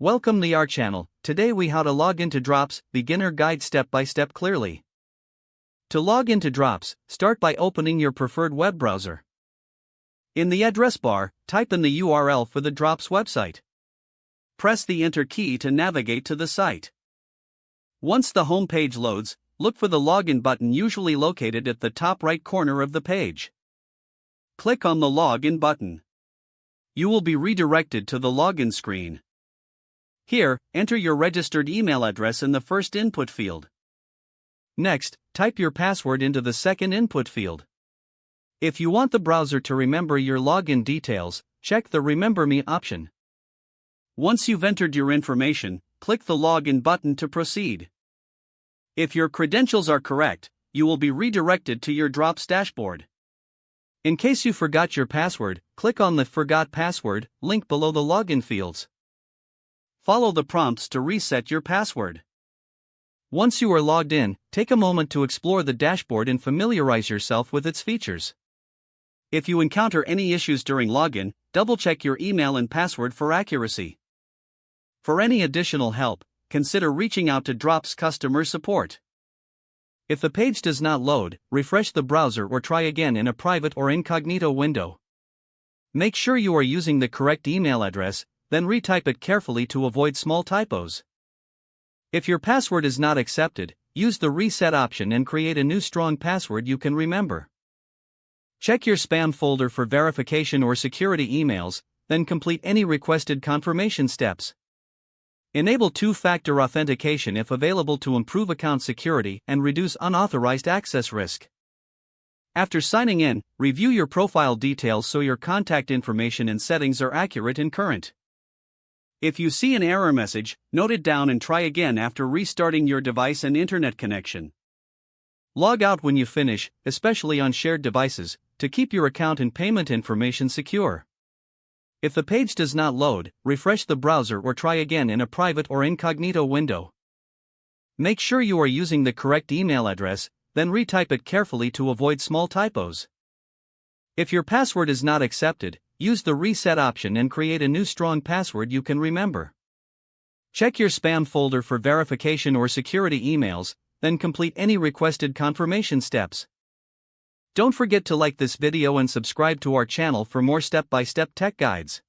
Welcome to our channel. Today we how to log into Drops, beginner guide step by step clearly. To log into Drops, start by opening your preferred web browser. In the address bar, type in the URL for the Drops website. Press the Enter key to navigate to the site. Once the home page loads, look for the Login button usually located at the top right corner of the page. Click on the Login button. You will be redirected to the login screen. Here, enter your registered email address in the first input field. Next, type your password into the second input field. If you want the browser to remember your login details, check the Remember Me option. Once you've entered your information, click the Login button to proceed. If your credentials are correct, you will be redirected to your Drops dashboard. In case you forgot your password, click on the Forgot Password link below the login fields. Follow the prompts to reset your password. Once you are logged in, take a moment to explore the dashboard and familiarize yourself with its features. If you encounter any issues during login, double-check your email and password for accuracy. For any additional help, consider reaching out to Drops customer support. If the page does not load, refresh the browser or try again in a private or incognito window. Make sure you are using the correct email address, then retype it carefully to avoid small typos. If your password is not accepted, use the Reset option and create a new strong password you can remember. Check your spam folder for verification or security emails, then complete any requested confirmation steps. Enable two-factor authentication if available to improve account security and reduce unauthorized access risk. After signing in, review your profile details so your contact information and settings are accurate and current. If you see an error message, note it down and try again after restarting your device and internet connection. Log out when you finish, especially on shared devices, to keep your account and payment information secure. If the page does not load, refresh the browser or try again in a private or incognito window. Make sure you are using the correct email address, then retype it carefully to avoid small typos. If your password is not accepted, use the Reset option and create a new strong password you can remember. Check your spam folder for verification or security emails, then complete any requested confirmation steps. Don't forget to like this video and subscribe to our channel for more step-by-step tech guides.